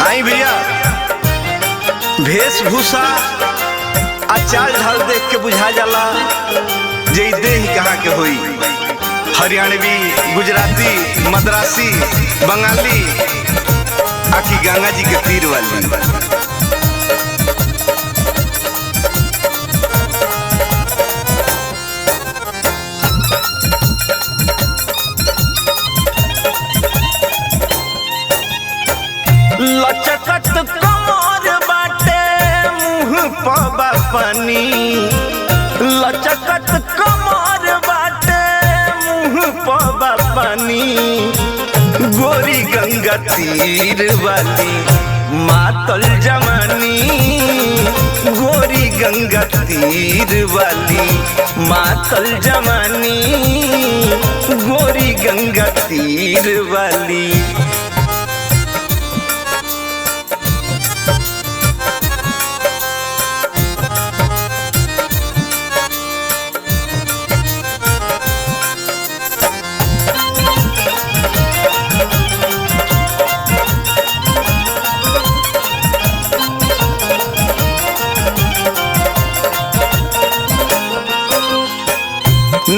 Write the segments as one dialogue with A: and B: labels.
A: आई भैया वेशभूषा आ चाल ढाल देख के बुझा जाला जे देह कहाँ के होई। हरियाणवी, गुजराती, मद्रासी, बंगाली आखी गंगा जी के तीर वाली। लचकत कमर बाटे मुँह पबा पानी, लचकत कमर बाटे मुँह पबा पानी। गोरी गंगा तीर वाली मातल जवानी, गोरी गंगा तीर वाली मातल जवानी, गोरी गंगा तीर वाली।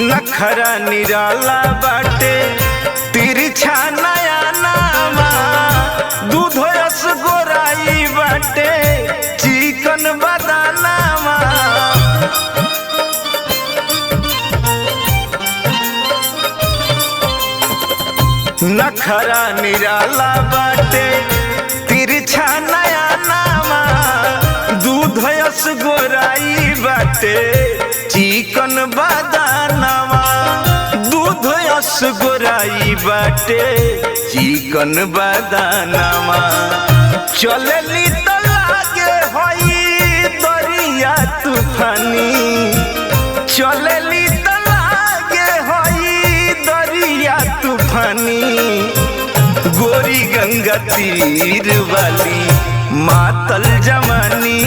A: नखरा निराला बाटे तिरछा नया नामा, दूध रस गोराई बाटे चिकन बदानामा। नखरा निराला बाटे तिरछा नया नामा, दूध रस गोराई बाटे चिकन बदानामा। दूध रस गोराई बाटे चिकन बदानामा। चलली तो लागे होई दरिया तूफानी, चलली तो लागे होई दरिया तूफानी। गोरी गंगा तीर वाली मातल जवानी,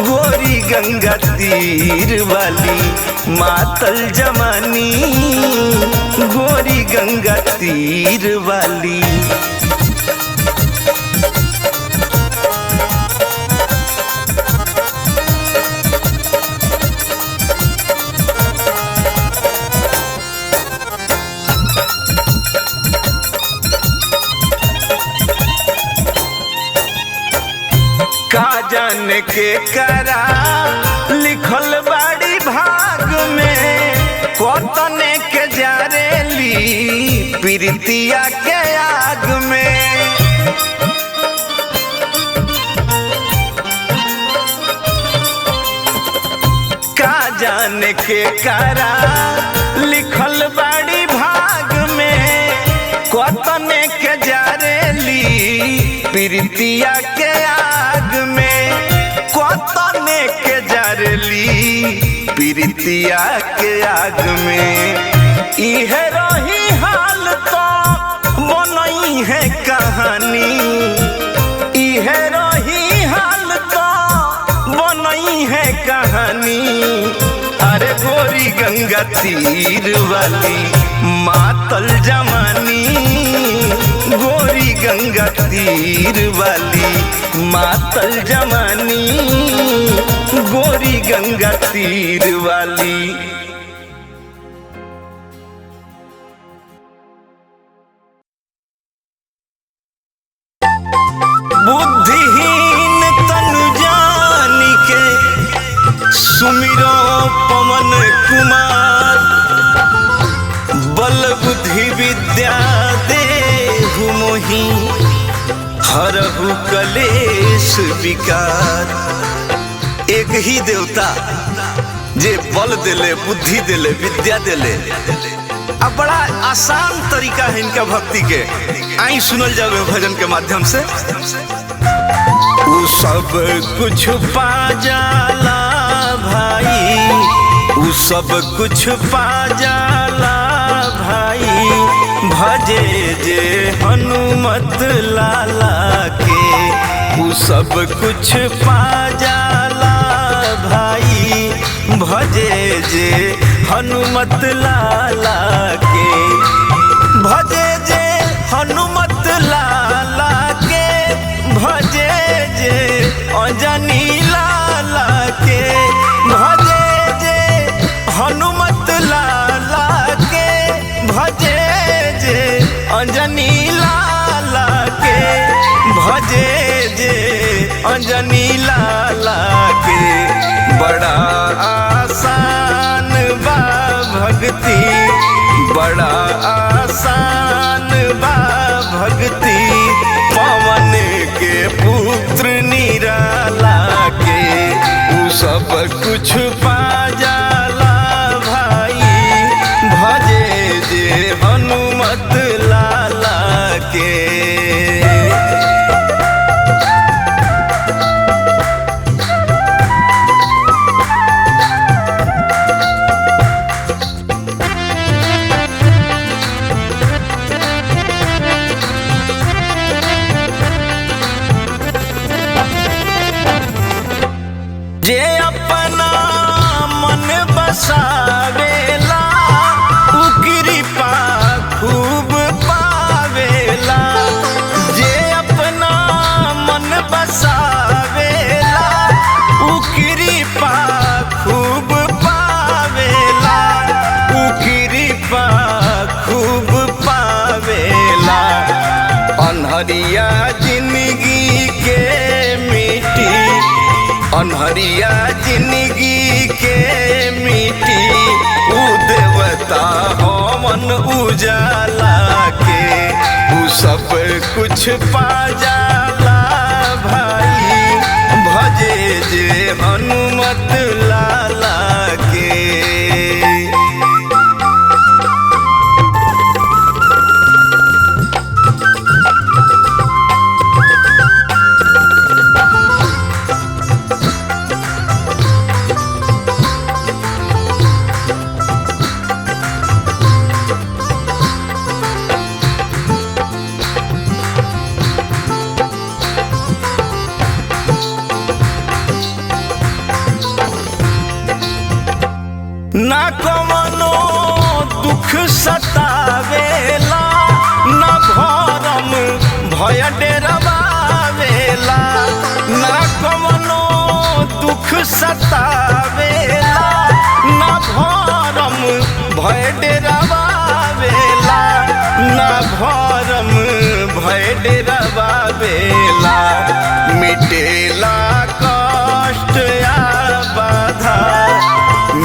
A: गोरी गंगा तीर वाली मातल जवानी, गोरी गंगा तीर वाली। का जाने के करा लिखल बाड़ी भाग में, कोतने के जारेली प्रीतिया के आग में। का जाने के करा लिखल बाड़ी भाग में, कोतने के जारेली प्रीतिया के आग में। कोतने के जारेली प्रीतिया के आग में। इहे रही हाल तो बनई है कहानी, इहे रही हाल तो बनई है कहानी। अरे गोरी गंगा तीर वाली मातल जवानी, गोरी गंगा तीर वाली मातल जवानी, गोरी गंगा तीर वाली। बुद्धिहीन तनु जानी के सुमिरो पवन कुमार, बल बुद्धि विद्या देहु मोहि हरहु कलेश विकार। एक ही देवता जे बल देले, बुद्धि देले, विद्या देले। अब बड़ा आसान तरीका है इनका भक्ति के। आई सुनल जावे भजन के माध्यम से। उ सब कुछ पा जाला भाई, उ सब कुछ पा जाला भाई। भजे जे हनुमत लाला के, उ सब कुछ पा जाला भाई। भजे जे हनुमत लाला के, भजे जे हनुमत लाला के, लाला के भजे जे अंजनी लाला के बड़ा आसान बा भक्ति बड़ा आसान बा भक्ति पवन के पुत्र निराला के उ सब कुछ पा जाला भाई भजे जे हनुमत लाला के। जे अपना मन बसावेला उ कृपा खूब पावेला जे अपना मन बसावेला उ कृपा खूब पावेला उ कृपा खूब पावेला अनहरिया जिंदगी के मिट्टी अनहरिया जिंदगी के मिट्टी उ देवता हवन उजाला के उ सब कुछ पा जाला भाई भजे जे हनुमत लाला के। ना कवनो दुख सतावेला ना भरम भय डेरवावेला ना कवनो दुख सतावेला ना भरम भय डेरवावेला ना भरम भय डेरवावेला मिटेला कष्ट या बाधा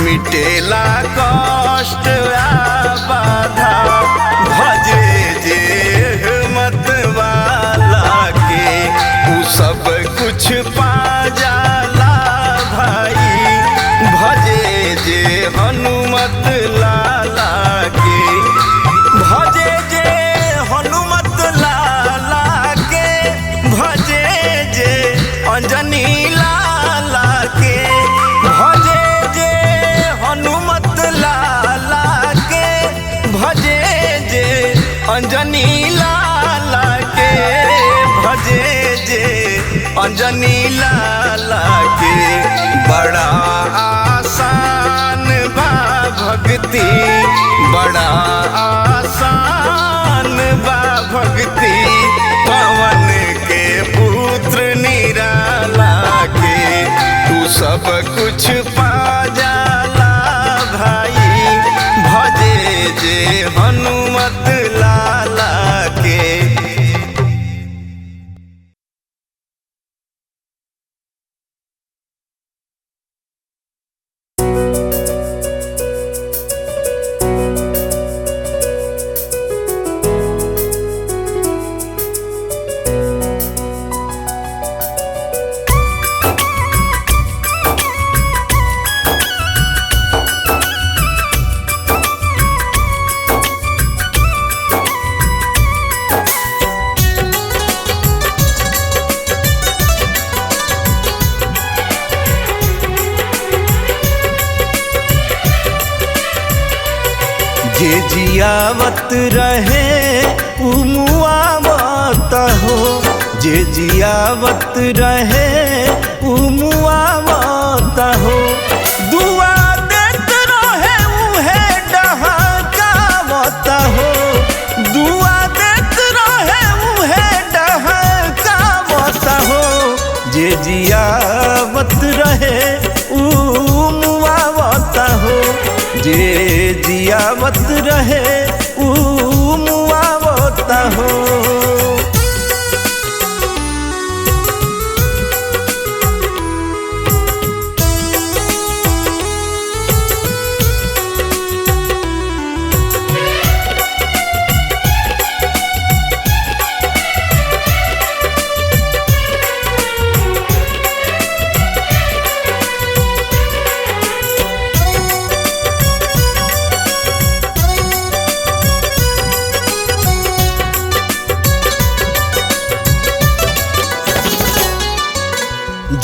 A: मिटेला कष्ट आ बाधा भजे जे हिम्मत वाला के उ सब कुछ पा जाला भाई भजे जे हनुमत लाला के भजे जे हनुमत लाला के भजे जे अंजनी लाला के भजे हनुमत लाला के भजे जे अंजनी लाला के भजे जे अंजनी लाला के बड़ा आसान बा भक्ति बड़ा आसान बा भक्ति पवन के पुत्र निराला के तू सब कुछ पा जाला भाई भजे जे हनुमत लाला के। जे जियावत रहे उमुआवत हो जे जियावत रहे उमुआवत हो दुआ देत रहे उहे डहकावत हो दुआ देत रहे उहे डहकावत हो जे जियावत रहे उमुआवत हो जे जियावत रहे उमुआवत हो।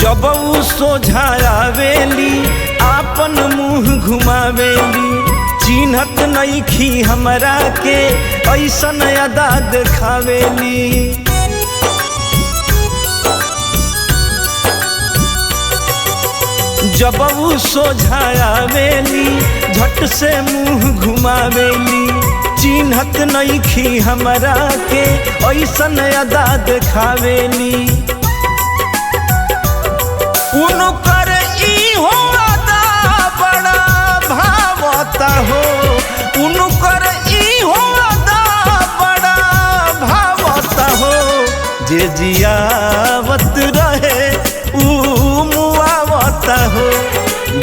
B: जब ऊ सोझावेली आपन मुँह घुमावेली, चिन्हत नइखी हमरा के ऐसन अदा देखावेली। जब ऊ सोझावेली झट से मुँह घुमावेली, चिन्हत नइखी हमरा के ऐसन अदा देखावेली। उनकर इहो अदा बड़ा भावता हो, उनकर इहो अदा बड़ा भावता हो। जे जियावत रहे ऊ मुआवता हो,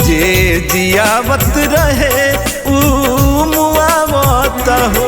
B: जे जियावत रहे ऊ मुआवता हो।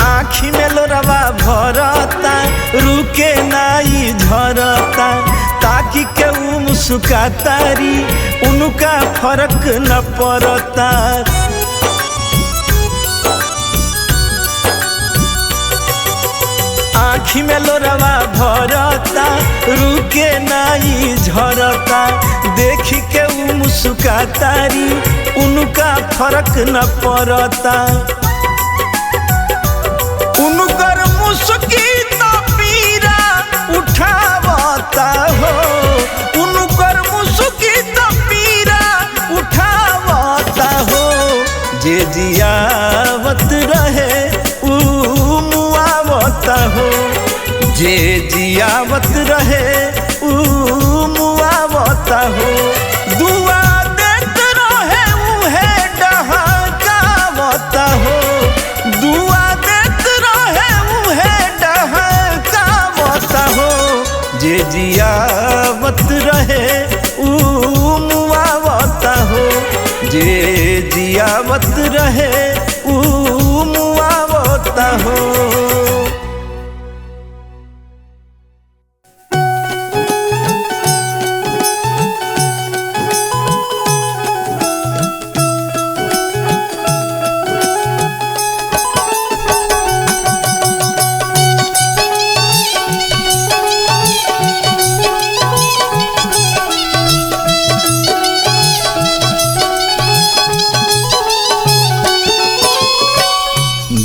B: आँखी में लोरवा भरता रुके नाई झरता, ताकि के ऊ मुस्कातारी उनका फर्क न पड़ता। आँखी में लोरवा भरता रुके नाई झरता, देख के ऊ मुस्कातारी उनका फर्क न पड़ता। उनकर मुस्की तो पीरा उठावता हो, उनकर मुस्की तो पीरा उठावता हो। जे जियावत रहे ऊ मुआवता हो, जे जियावत रहे ऊ मुआवता हो। दुआ देत रहे उहे डहकावता हो, दुआ जे जियावत रहे ऊ मुआवता हो, जे जियावत रहे ऊ मुआवता हो।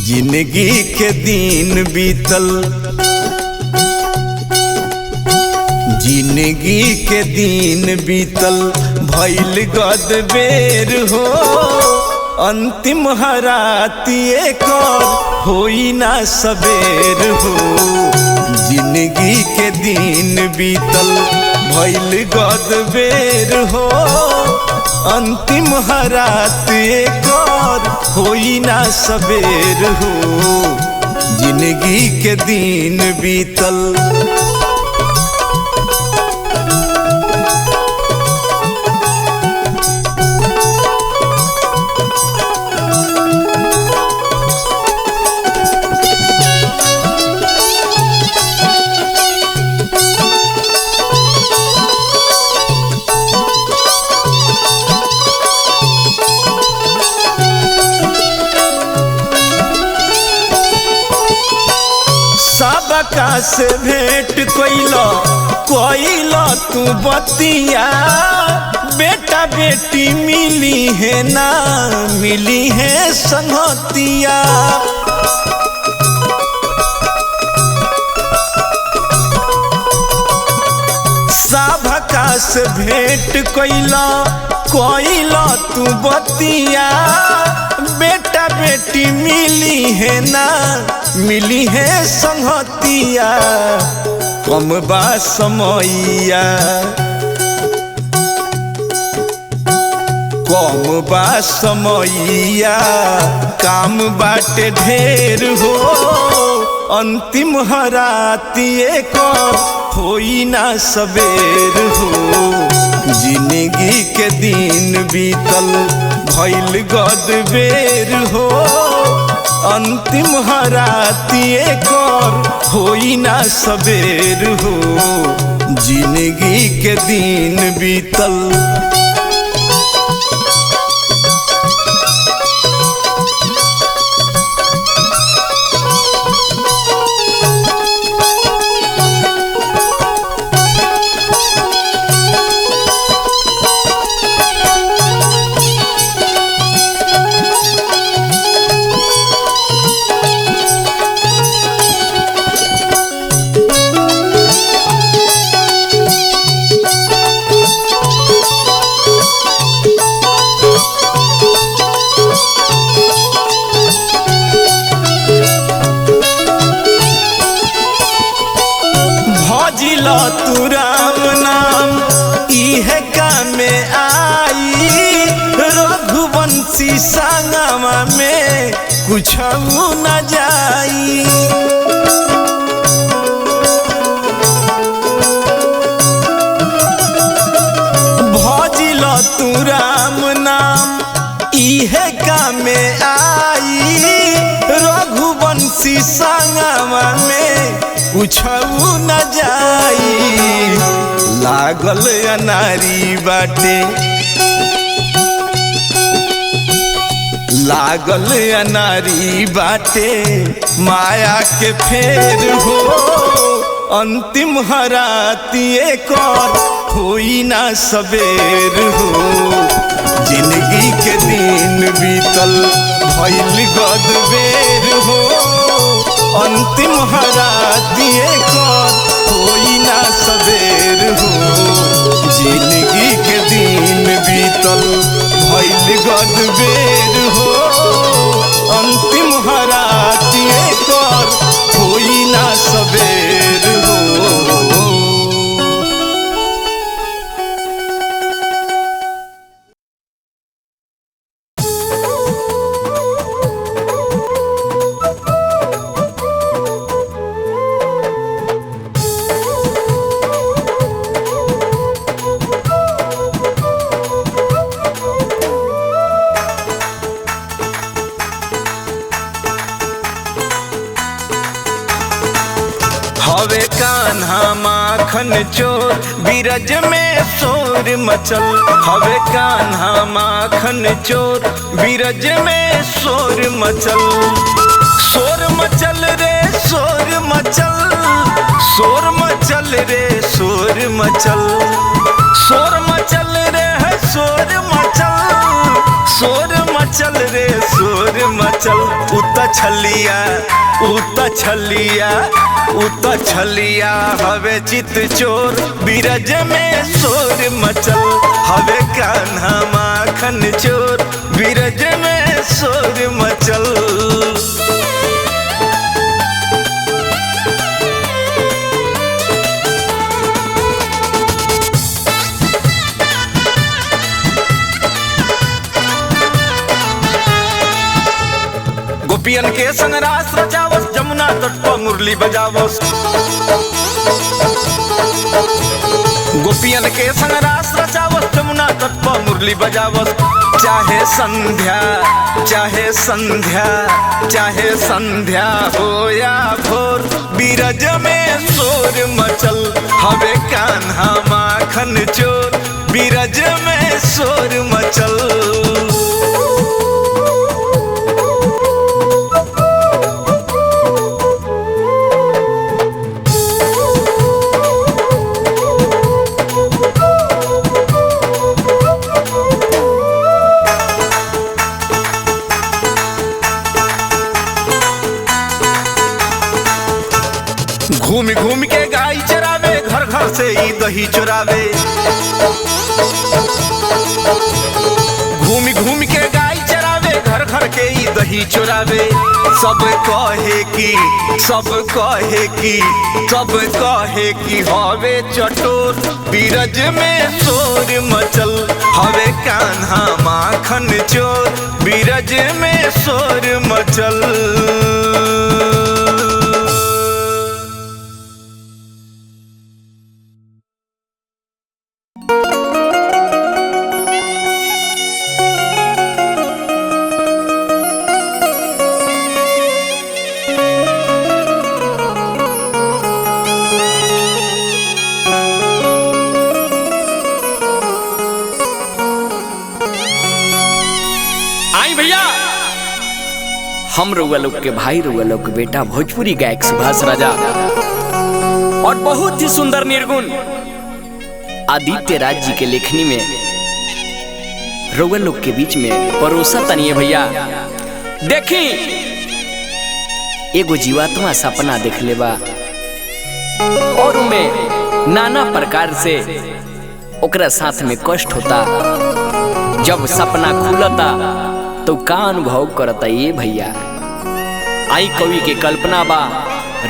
B: जिंदगी के दिन बीतल, जिंदगी के दिन बीतल भइल गदबेर हो। अंतिम हराती एकर होई ना सबेर हो। जिंदगी के दिन बीतल भइल गदबेर हो, अंतिम हरात एकर होई ना सबेर हो। जिंदगी के दिन बीतल सबका से भेंट कोइला तू बतिया। बेटा बेटी मिली है ना मिली है संगतिया। सबका से भेंट कोइला तू बतिया। बेटा बेटी मिली है ना मिली है संगतिया। कम बा समैया कम बा समैया काम बाटे ढेर हो। अंतिम हरातिए कर होई ना सबेर हो। जिंदगी के दिन बीतल भइल गदबेर हो। अंतिम हरातिए कर होई ना सबेर हो। जिंदगी के दिन बीतल। तू राम नाम इहे कामे आई। रघुवंशी संगमा में कुछ न जाई। भजिल तू राम नाम इहे कामे आई। रघुवंशी संगमा में कुछ न जाई। लागल अनारी बाटे लागल अनारी बाटे माया के फेर हो। अंतिम हरातिए कर होई ना सबेर हो। जिंदगी के दिन बीतल भइल गदबेर हो। अंतिम हरातिए कर होई ना सबेर हो। जिंदगी के दिन बीतल भइल गदबेर हो। अंतिम हरातिए कर होई ना सबेर हो। हवे कान्हा माखन चोर बीरज में शोर मचल। हवे कान्हा माखन चोर बीरज में शोर मचल। शोर मचल रे शोर मचल। शोर मचल रे शोर मचल। शोर मचल रे है शोर मचल। शोर मचल रे शोर मचल। उत छलिया छलिया हवे चित चोर बीरज में शोर मचल। हवे कान्हा माखन चोर बीरज में शोर मचल। गोपियन के संग रास रचावस जमुना तट पर मुरली बजावस। गोपियन के संग रास रचावस जमुना तट पर मुरली बजावस। चाहे संध्या चाहे संध्या चाहे संध्या हो या भोर बीरज में शोर मचल। हवे कान्हा माखन चोर बीरज में शोर मचल। घूम घूम के गाय चरावे घर घर से ही दही चुरावे। घूम घूम के गाय चरावे घर घर के ही दही चुरावे। सब कहे कि हवे चटोर बीरज में शोर मचल। हवे कान्हा माखन चोर बीरज में शोर मचल।
C: हम रउआ लोग के भाई रउआ लोग के बेटा भोजपुरी गायक सुभाष राजा और बहुत ही सुंदर निर्गुण आदित्य राज जी के लेखनी में रउआ लोग के बीच में परोसा तनिए भैया। देखी एगो जीवात्मा सपना देख लेबा और उनमें नाना प्रकार से ओकरा साथ में कष्ट होता। जब सपना खुलता तो का अनुभव करता ये भैया। आई कवि के कल्पना बा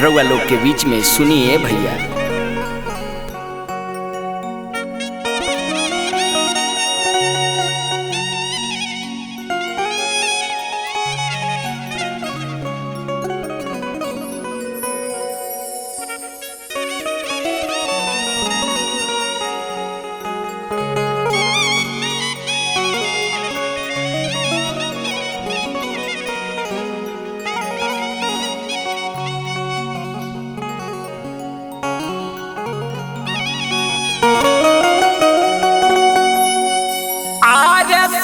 C: रउआ लोग के बीच में सुनिए भैया।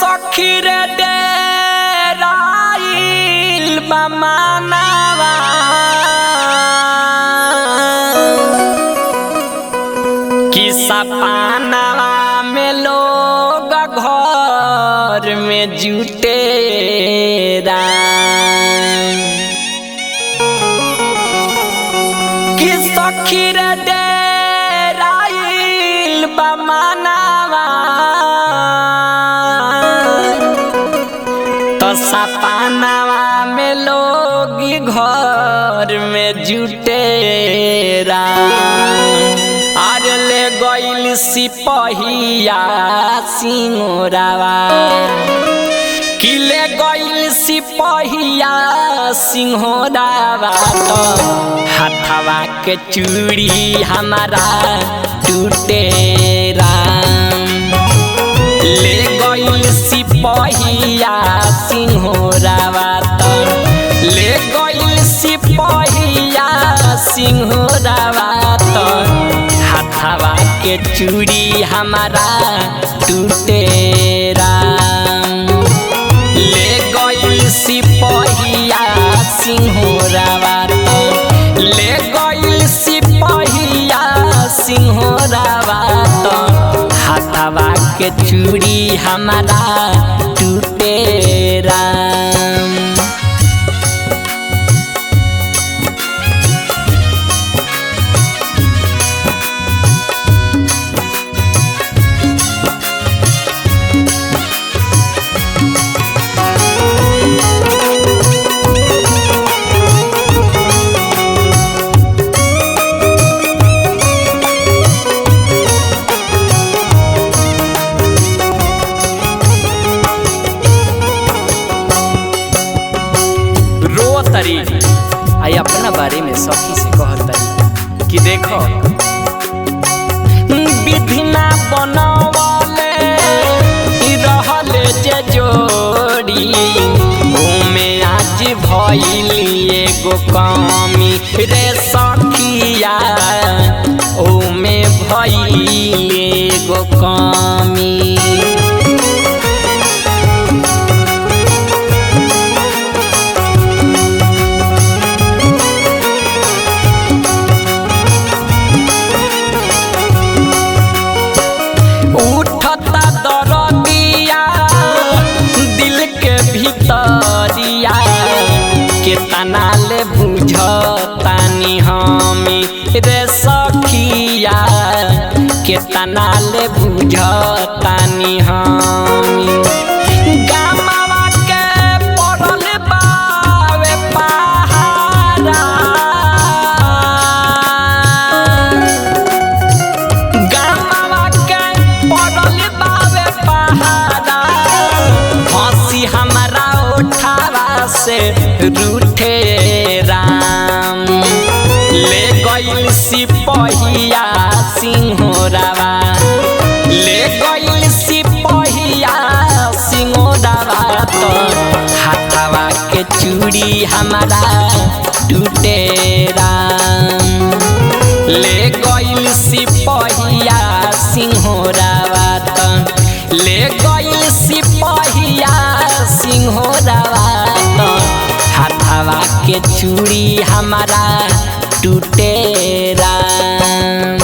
D: सखीर डेराइल बमानवा कि सपनवा में लोग घर में जुटेरा कि सखीर डेराइल बमानवा सपनवा में लोग घर में जुटेरा। अरे ले गइल सिपहिया सिंगोरावा कि ले गइल सिपहिया सिंगोरावा तो हाथवा के चूड़ी हमारा टूटेरा। ले गइल सिपहिया सिंहोरावा तो ले गइल सिपहिया सिंहोरावा तो हाथवा के चूड़ी हमारा टूटेरा। ले गइल सिपहिया सिंहोरावा तो ले गइल सिपहिया सिंहोरावा तो हाथवा के चूड़ी हमारा टूटेरा।
C: आई अपना बारे में सखी से कहता कि देखो
D: विधि ना बनवले रहले जे जोड़ी ओमे आज भइली एगो कमी रे सखिया ओमे भइली एगो कमी। केतना ले बुझतानी हमी रे सखिया केतना ले बुझतानी हमी। गामवा के पड़ल बावे पहाड़ा गामवा के पड़ल बावे पहाड़ा हंसी हमारा उठावा से रूठे राम। ले गइल सिपहिया सिंहोरावा ले गइल सिपहिया सिंहोरावा तो हाथवा के चूड़ी हमारा टूटेरा। ले गइल सिपहिया सिंहोरावा तो ले गइल सिपहिया सिंहोरावा तो हाथ के चूड़ी हमारा टूटे राम।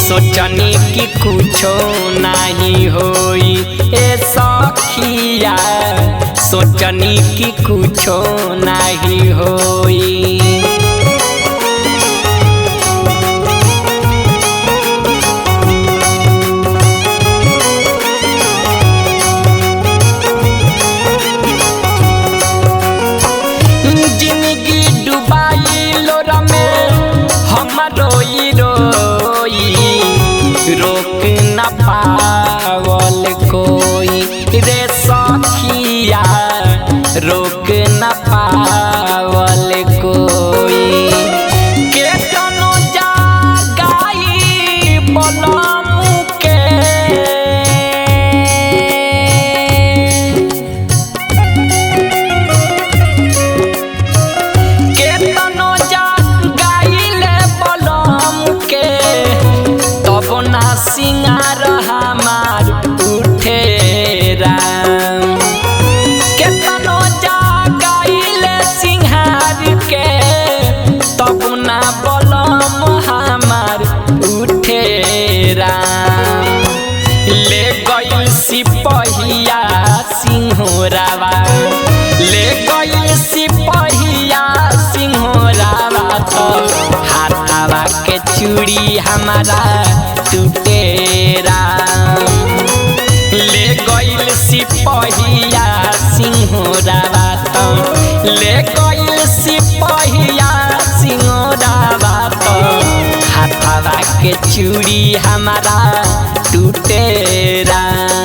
D: सोचनी कि कुछो नहीं होई ए सखिया, सोचनी कि कुछो नहीं होई। जिंदगी डुबाई लोर में हम रोई रोक न पावल कोई रे सखिया, रोक न पावल कोई। केतनो जागाई बलम के, केतनो जागाइले बलम के तब ना सिंगार हमार उठे राम। केतनो जागाइले सिंहार के तब ना बलम हमार उठे राम। ले गइल सिपहिया सिंहोरावा, ले गइल सिपहिया सिंहोरावा तो हाथावा के चूड़ी हमारा टूटे राम। ले गइल सिपहिया सिंहोरावा तो, ले गइल सिपहिया सिंहोरावा तो हाथावा के चूड़ी हमारा टूटे राम।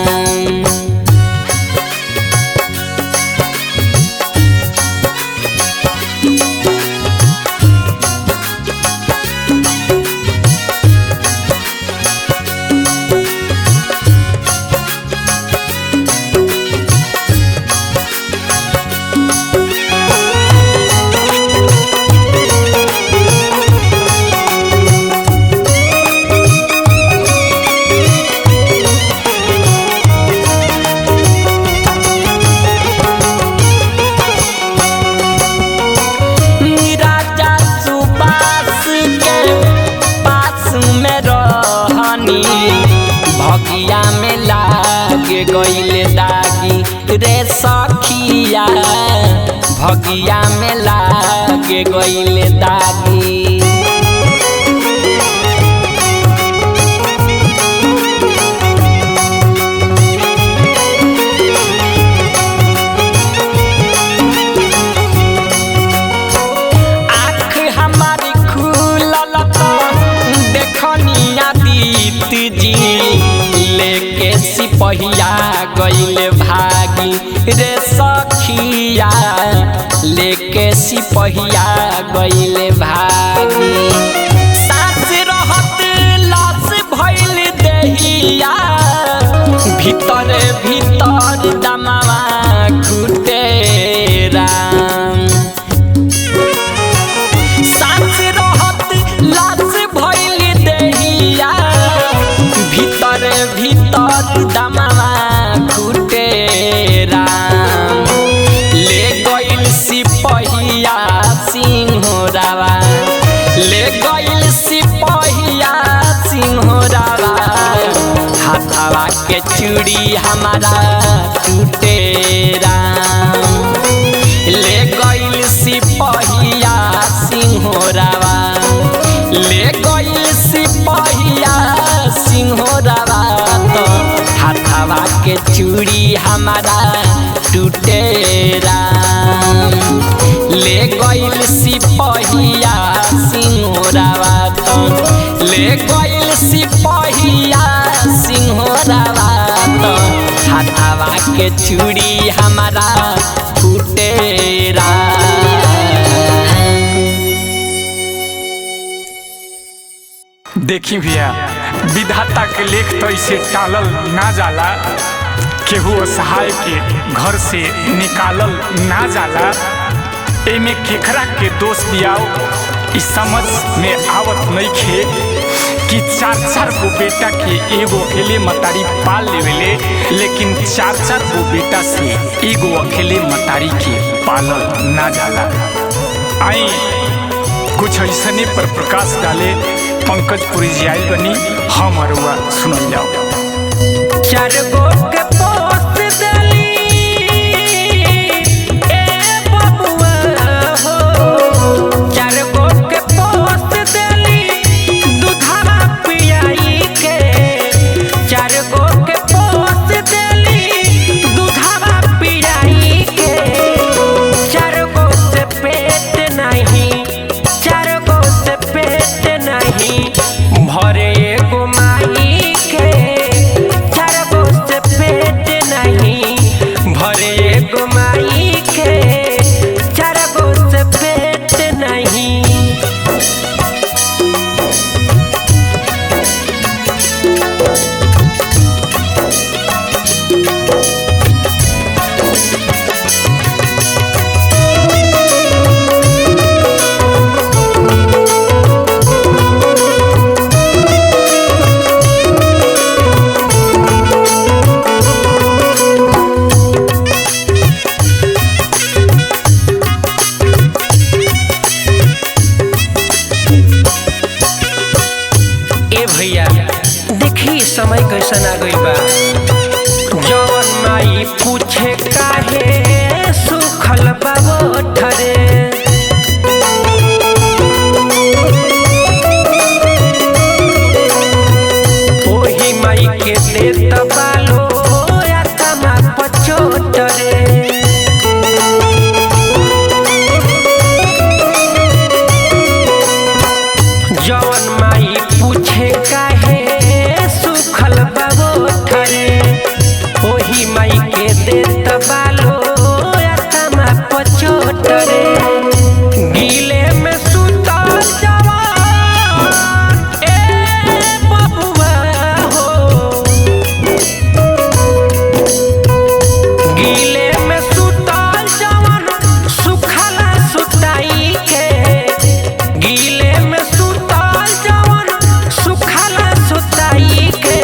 D: भगिया में लाग गइले दागी रे सखिया, भगिया में लाग गइले दागी। आँख हमारी खुलल तो देखनिया दीत जी, लेके सिपहिया गइले भागी रे सखिया, लेके सिपहिया गइले भागी। सास रहत लाश भइल देहिया, भीतर भीतर दमावा घुटे राम। सास रहत लाश भइल देहिया, भीतर भीतर दमावा घुटे राम। ले गइल सिपहिया सिंहोरावा, ले गइल सिपहिया सिंहोरावा, हाथावा हाथवा के चूड़ी हमारा टूटे राम। ले गइल सिपहिया सिंहोरावा, ले गइल सिपहिया सिंहोरावा, तो हाथवा के चूड़ी हमारा टूटे राम। ले गइल सिपहिया सिंहोरावा, तो ले गइल सिपहिया सिंहोरावा, तो हाथवा के चूड़ी हमारा टूटे राम।
E: देखी भैया, विधाता के लेख तो इसे टालल ना जाला, केहू असहाय के घर से निकालल ना जाला। एमे केकरा के दोष दियाओ इस समझ में आवत नहीं खे कि 4-4 गो बेटा के एगो अकेले मतारी पाल लेवेले, लेकिन 4-4 गो बेटा से एगो अकेले मतारी के पालल ना जाला। आई कुछ ऐसने पर प्रकाश डाले पंकज पुरी जी आइल बनी, हम अरुआ सुनल जाओ।
D: 4 गो के पोस्ट देली ए बबुआ हो, 4 गो के पोस्ट देली दूधवा पियाई के, 4 गो के पोस्ट देली दूधवा पियाई के। 4 गो से पेट नहीं, 4 गो से पेट नहीं भरे एगो माई के, 4 गो से पेट नहीं भरे एगो माई के, 4 गो से पेट नहीं। ए भैया देखी समय कैसन आ गई बा, जवन माई पूछे काहे सुखल बाबो ठरे। ओही माई के देत बालो आत्मा पचोटरे। जवन माई पूछे काहे सुखल बाबो ठरे, ओही माई के देत बालो आत्मा पचोटरे। गीले में सुतल जवान ए बबुआ हो, गीले में सुतल जवान सुखला सुताई के, गीले में सुतल जवान सुखला सुताई के।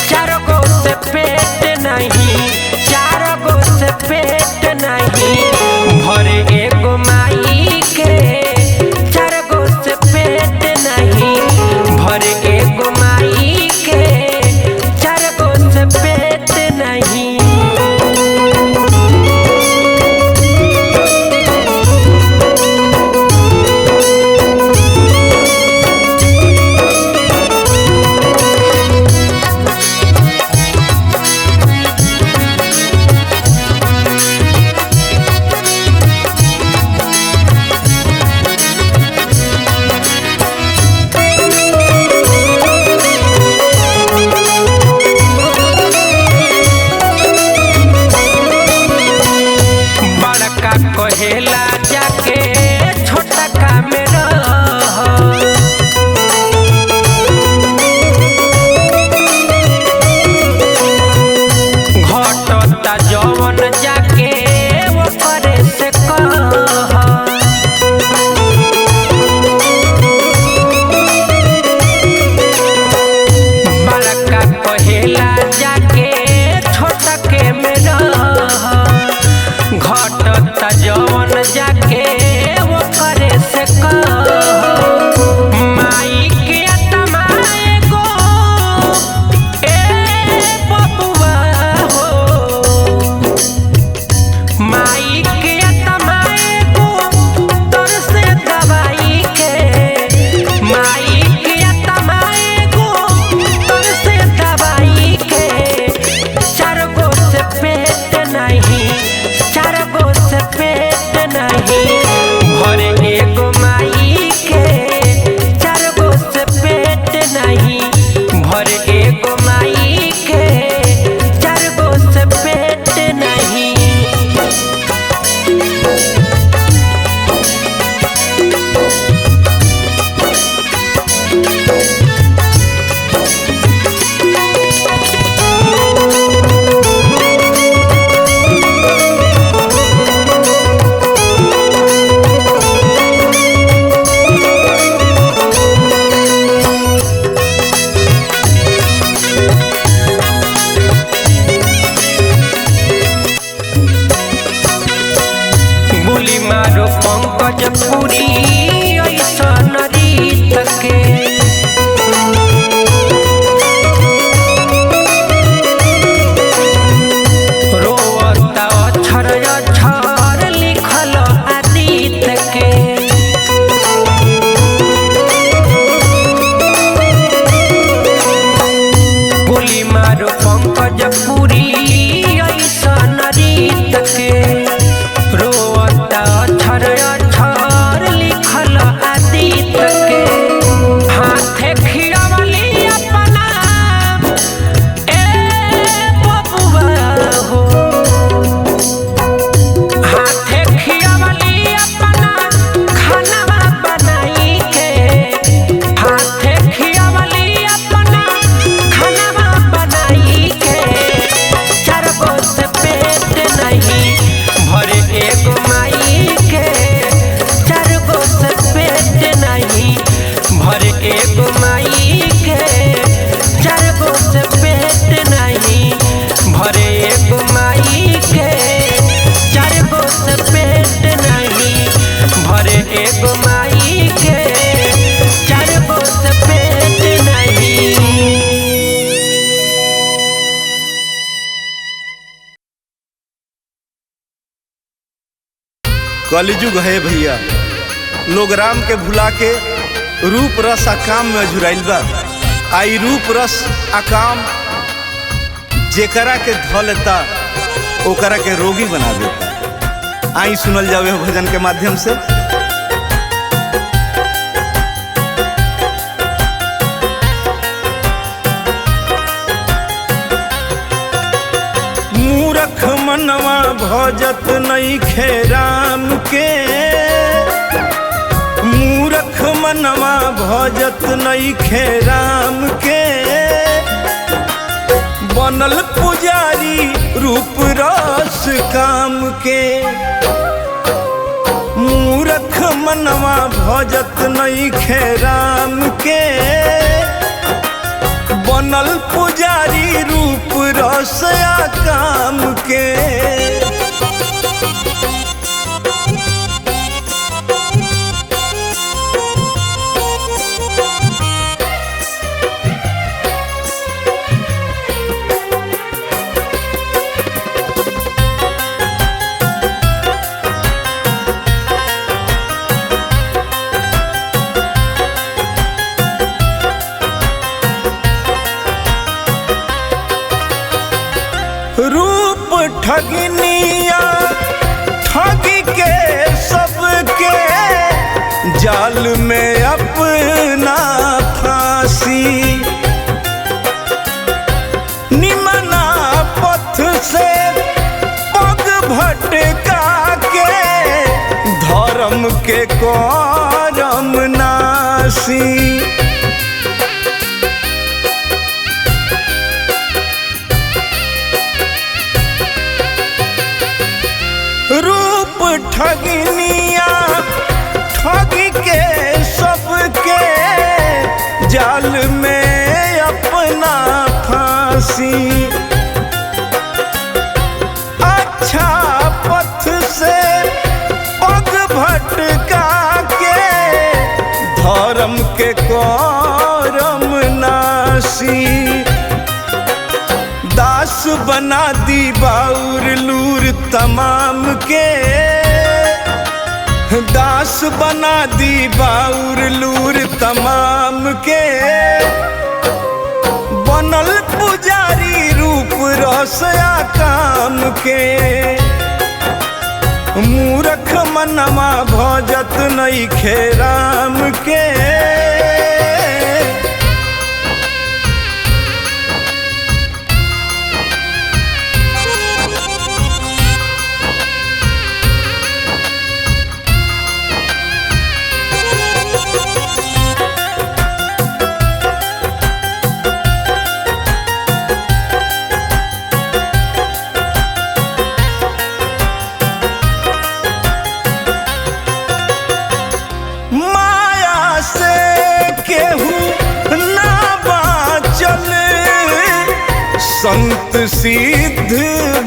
D: 4 गो से पेट नहीं
A: कलयुग है भैया, लोग राम के भुला के रूप रस आ काम में अझुराइल बा। आई रूप रस आ काम जेकरा के धलता ओकरा के रोगी बना देता। आई सुनल जावे भजन के माध्यम से। मूरख मनवा भजत नइखे राम के, मूरख मनवा भजत नइखे राम के, बनल पुजारी रूप रस काम के। मूरख मनवा भजत नइखे राम के, बनल पुजारी रूप रस आ काम के। रूप ठगनिया ठगी के सबके, जाल में अपना फांसी। निमना पथ से पग भटका के, धर्म के करम नासी। रूप ठगनिया ठगी के सबके, जाल में अपना फांसी। अच्छा पथ से पग भटका के, धर्म के करम नासी। दास बना दी बाउर लूर तमाम के, दास बना दी बाउर लूर तमाम के, बनल पुजारी रूप रस आ काम के। मूरख मनवा भजत नइखे राम के, संत सिद्ध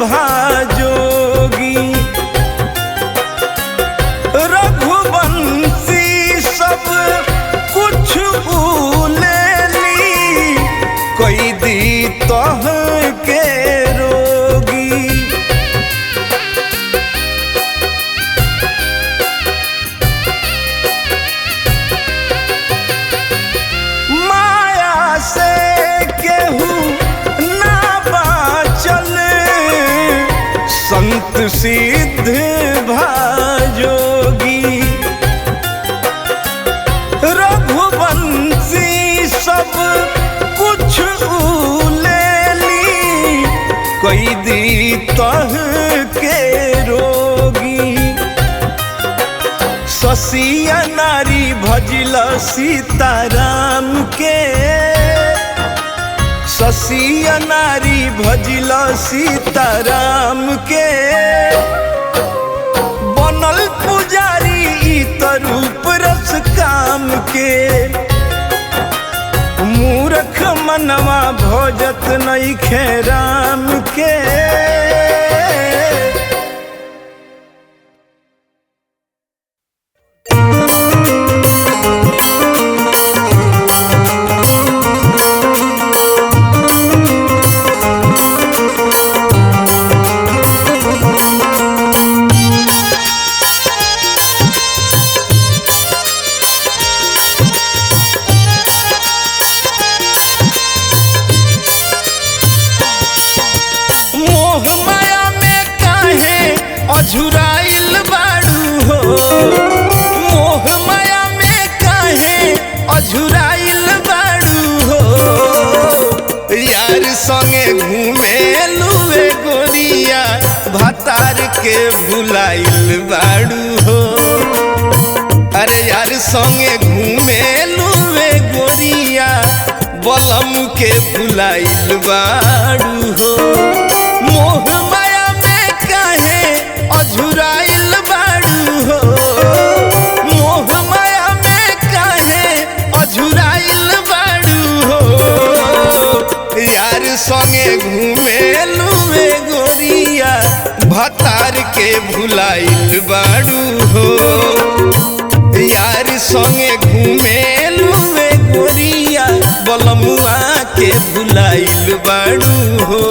A: भाजोगी। रघुवंशी सब कुछ भूले ली, कोई दी तह के रोगी। माया से केहू संत सिद्ध भाजोगी। रघुवंशी सब कुछ ले ली, कोई दी तह के रोगी। ससिया नारी भजिल सीताराम के, ससिया नारी भजिल सीताराम के, बनल पुजारी त रूप रस काम के। मूरख मनवा भजत नइखे राम के,
B: मोह माया में काहे अझुराइल बाड़ू हो, मोह माया में काहे अझुराइल बाड़ू हो। यार संगे घूमे लुए गोरिया भतार के भुलाइल बाड़ू हो। अरे यार संगे घूमे लुए गोरिया बलम के भुलाइल बाड़ू हो। मोह माया में काहे अझुराइल बाड़ू हो, मोह माया में काहे अझुराइल बाड़ू हो। यार संगे घूमे लुए गोरिया भतार के भुलाइल बाड़ू हो। यार संगे घूमे लुए गोरिया बलमुआ के भुलाइल बाड़ू हो।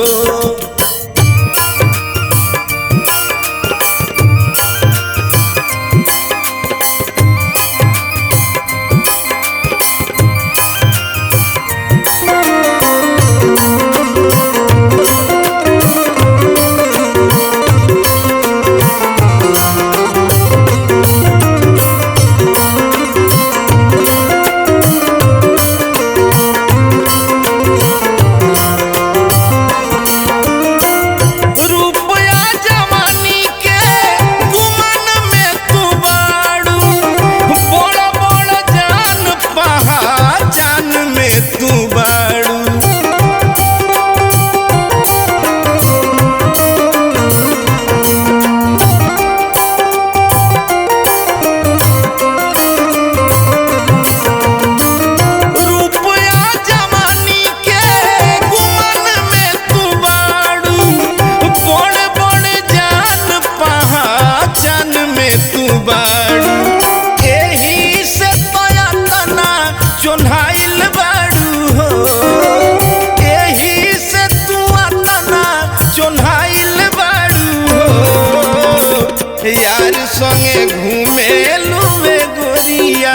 B: यार संगे घूमे लुए गोरिया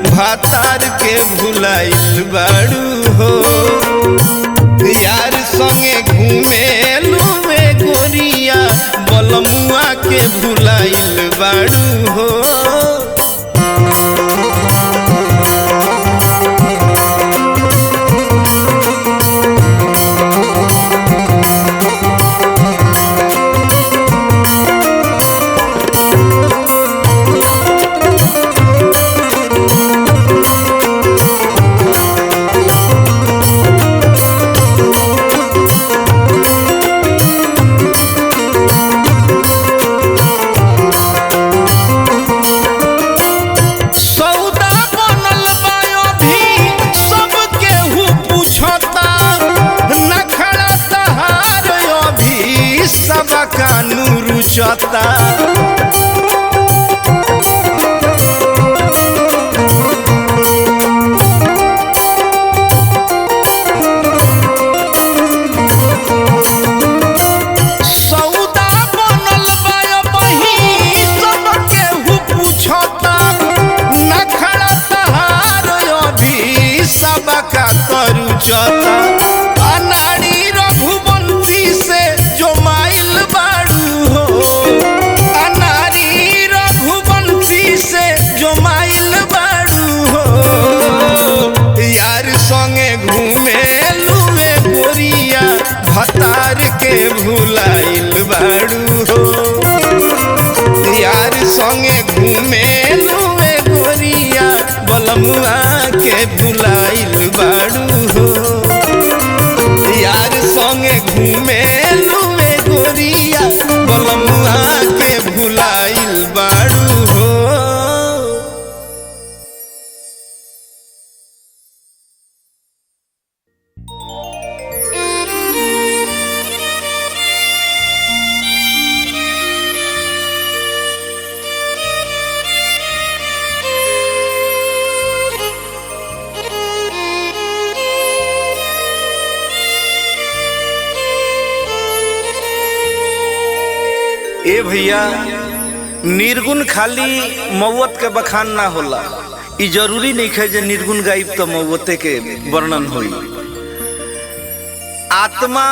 B: भतार के भुलाइल बाड़ू हो। यार संगे घूमे लुए गोरिया बलमुआ के भुलाइल बाड़ू हो। रुचता सौदा बनल बा बही सबके हु पूछता नखड़ा तहार अभी सबका करुचता। अनाड़ी रघुवंशी से जो माइल बाड़ू हो, अनाड़ी रघुवंशी से जो माइल बाड़ू हो। यार संगे घूमे लुए गोरिया भतार के भुलाइल बाड़ू हो। यार संगे घूमे लुए गोरिया बलमुआ के भुलाइल बाड़ू हो। यार संगे घूमे लुए गोरिया बलमुआ के भुलाइल बाड़ू हो।
A: ए भैया, निर्गुण खाली मौत के बखान ना होला। ई जरूरी नहीं है जे निर्गुण गायब तो मौते के वर्णन होई। आत्मा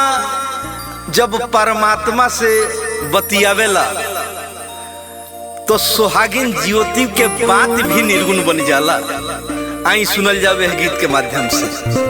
A: जब परमात्मा से बतियावेला तो सुहागिन ज्योति के बात भी निर्गुण बन जाला। आई सुनल जावे गीत के माध्यम से।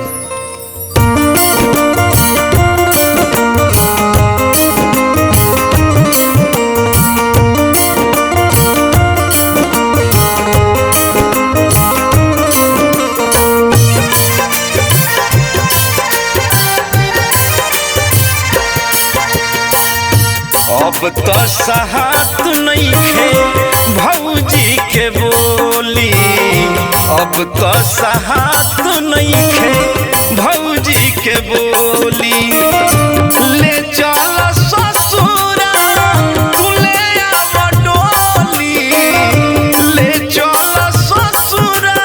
A: अब तो सहात नहीं खे भौजी के बोली, अब तो सहात नहीं खे भौजी के बोली। ले चल ससुरा तू ले आव डोली, ले चल ससुरा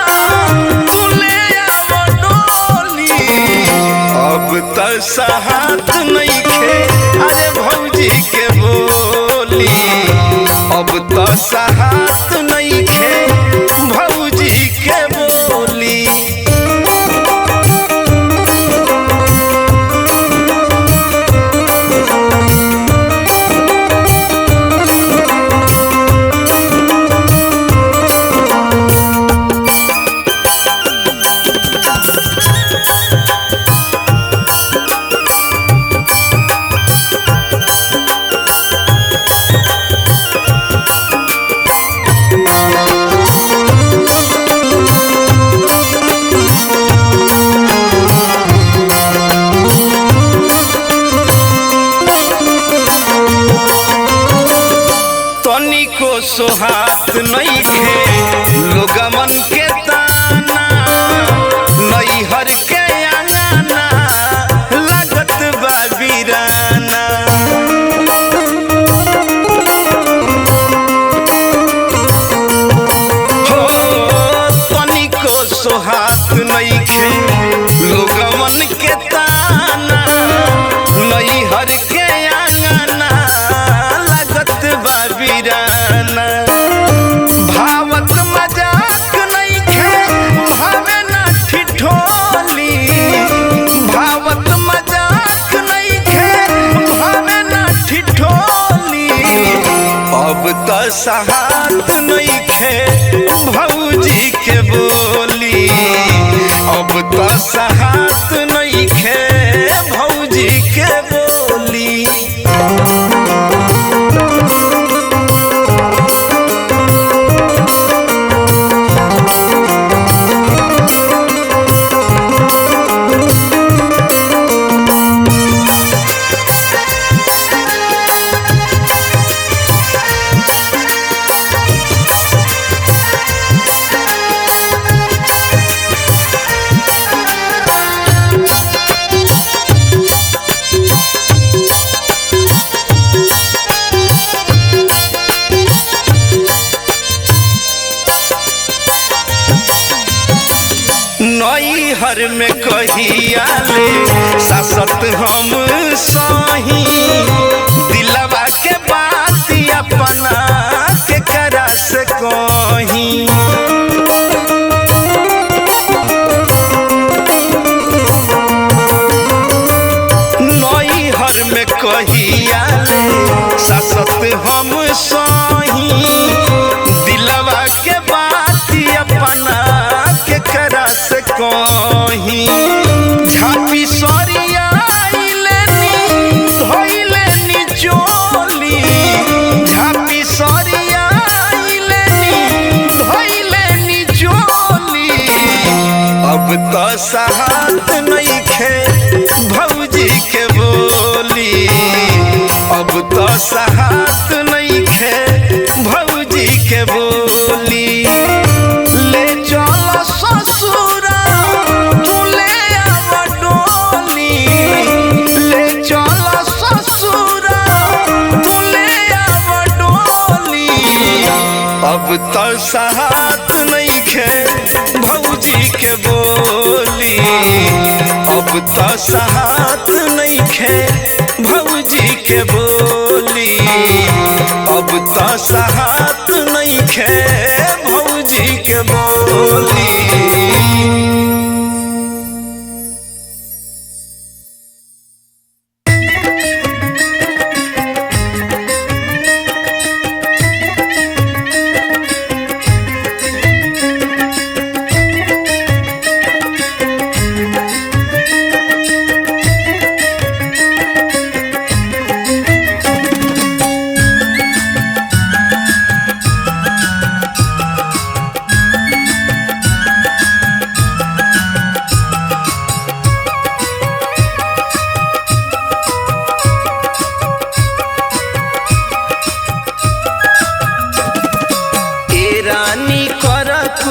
A: तू ले आव डोली। अब तो सहात नहीं खे अरे भौजी के बोली, अब तो सहात नहीं खे भौजी के बोली। सोहात नहीं खे लोगमन के ताना, नैहर के अंगना लागत बा वीराना। हो तनिको सोहात नहीं खे लोगमन के ताना, नैहर के अंगना लागत बा वीराना। भावत मजाक नहीं खे भावे ना ठिठोली, भावत मजाक नहीं खे भावे ना ठिठोली। अब तो सहात नहीं खे भौजी के बोली, अब तो सहात नहीं खे भौजी के बोली। नैहर में कहिया ले सासत हम सही, दिलवा के बात अपना के करा से कहीं। नैहर में कहिया ले सासत हम सही, दिलवा के बात अपना के करा से कहीं। झापी सरिया लेनी धोइलेनी चोली, झापी सरिया लेनी धोइलेनी चोली। अब तो सहात नहीं खे भौजी के बोली, अब तो सहात नहीं खे भौजी के बोली। ले चल ससुरा तू ले आव डोली, ले चल ससुरा तू ले आव डोली। अब तो सहात नहीं खे भौजी के बोली, अब तो सहात नहीं खे भौजी के बोली, अब तो सहात नहीं खे भौजी के बोली।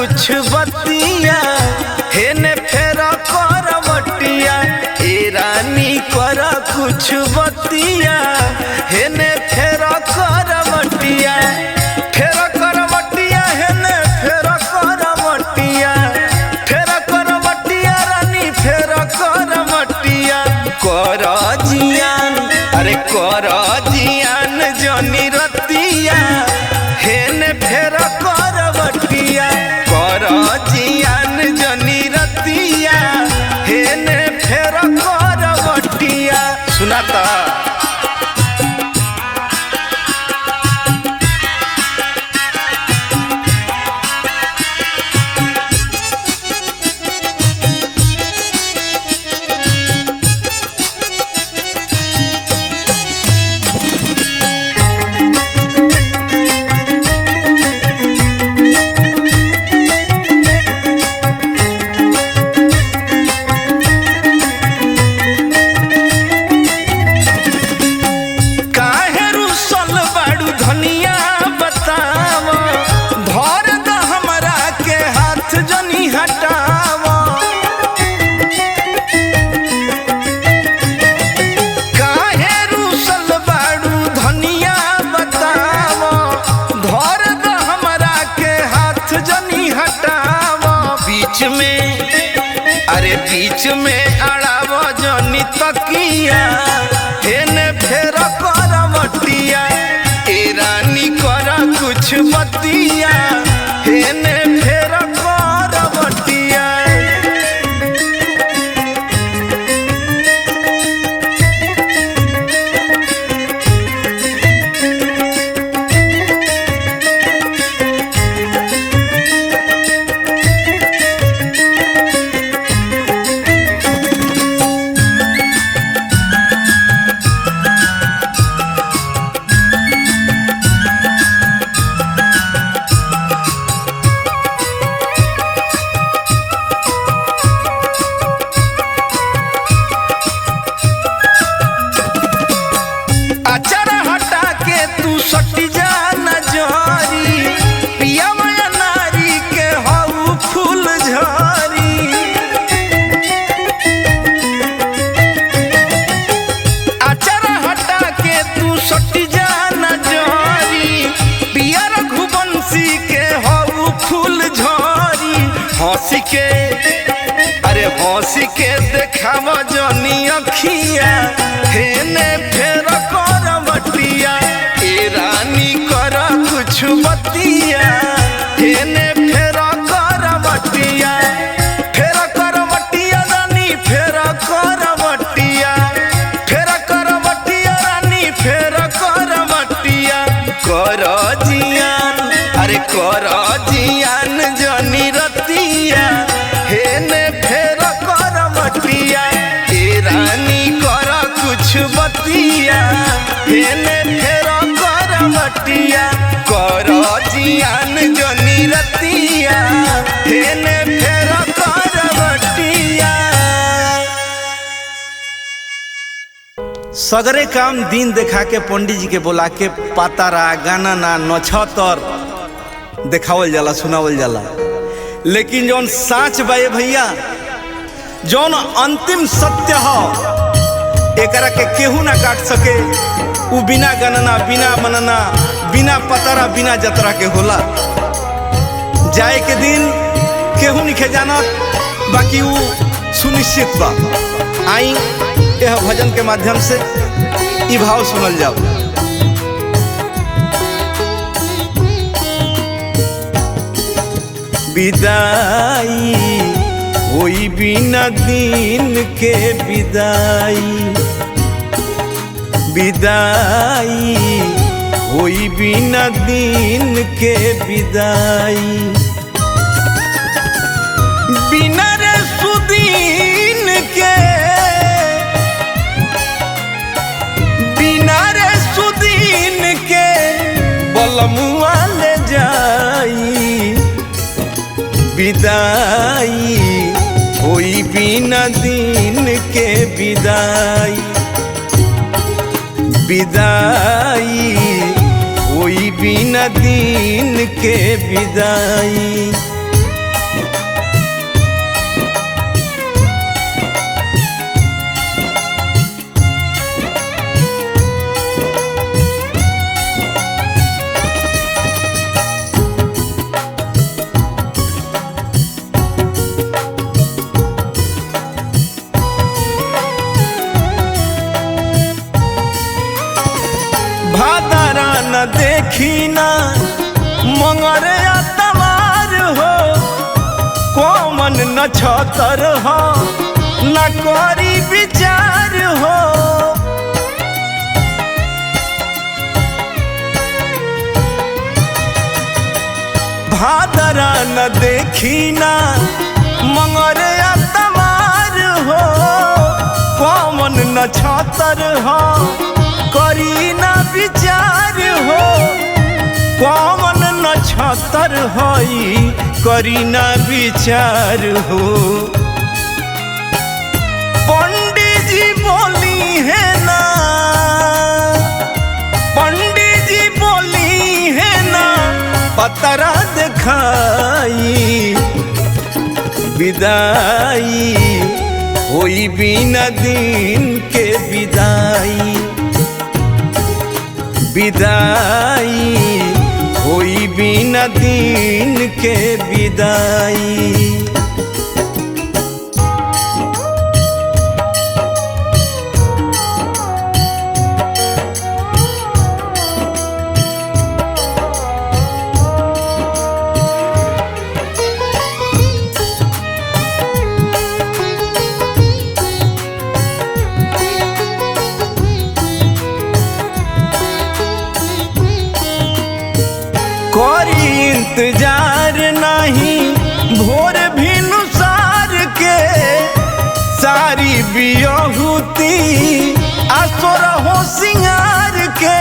B: कुछ बतिया हेने फेरा करवटिया ए रानी कर कुछ बतिया हेने फेरा करवटिया फेरा करवटिया हेने फेरा करवटिया फेरा करवटिया रानी फेरा करवटिया कर जियान अरे कर जियान जनी रतिया हेने फेरा करवटिया कर जियान जनी रतिया हेने फेरा करवटिया सुनाता बीच में अड़ाव जनी तकिया हेने फेर करवटिया ए रानी कर कुछ बतिया हेने फेर करवटिया हंसी के अरे हंसी के देखाव जनी अखिया हेने फेर करवटिया ए रानी कर कुछ बतिया हेने फेर करवटिया फेर करवटिया रानी फेर करवटिया फेर करवटिया रानी फेर करवटिया कर जियान अरे कर जियान जनी रतिया हेने फेर करवटिया ए रानी कर कुछ बतिया हेने फेर करवटिया कर जियान जनी रतिया हेने फेर करवटिया।
A: सगरे काम दिन देखा के पंडित जी के बोला के पातारा गाना ना नछतर देखावल जाला सुनावल जाला, लेकिन जौन साच बा भैया जौन अंतिम सत्य ह एकरा के केहू ना काट सके। उ बिना गणना बिना मनना बिना पतारा बिना जतरा के होला। जाए के दिन केहू नहीं जानत, बाकी उ सुनिश्चित बा। आई यह भजन के माध्यम से ई भाव सुनल जाओ। विदाई होई बिना दिन के विदाई, विदाई होई बिना दिन के विदाई, बिना रे सुदीन के, बिना रे सुदीन के बलमुआ ले जाई। विदाई होई बिना दिन के विदाई, विदाई होई बिना दिन के विदाई।
B: भादरा न देखी ना मंगर तवार हो कोमन न छतर हो न करी विचार हो भादरा न देखी ना मंगर तवार हो कोमन न छतर हो करी ना विचार हो कोमन न छतर होई करी ना विचार हो पंडित जी बोली है ना पंडित जी बोली है ना पतरा दिखाई विदाई होई बिना दिन के विदाई विदाई होई बिना दिन के विदाई कोरी इंतजार नहीं भोर भी नुसार के सारी बियहुती आसोर हो सिंगार के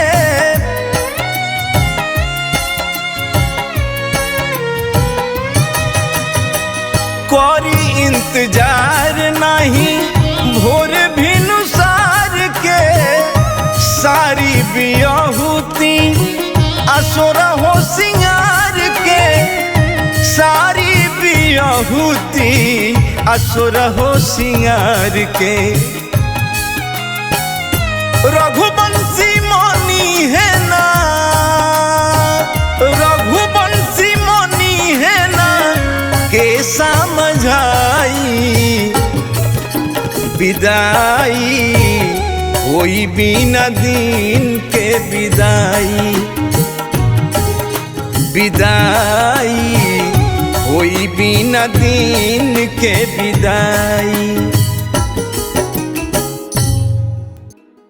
B: कोरी इंतजार नहीं भोर भी नुसार के सारी बियहुती असुर हो सिंगार के सारी बियहुती असुर हो सिंगार के रघुवंशी मनी है ना रघुवंशी मनी है ना के समझाई विदाई होई बिना दिन के विदाई विदाई होई बिना दिन के विदाई।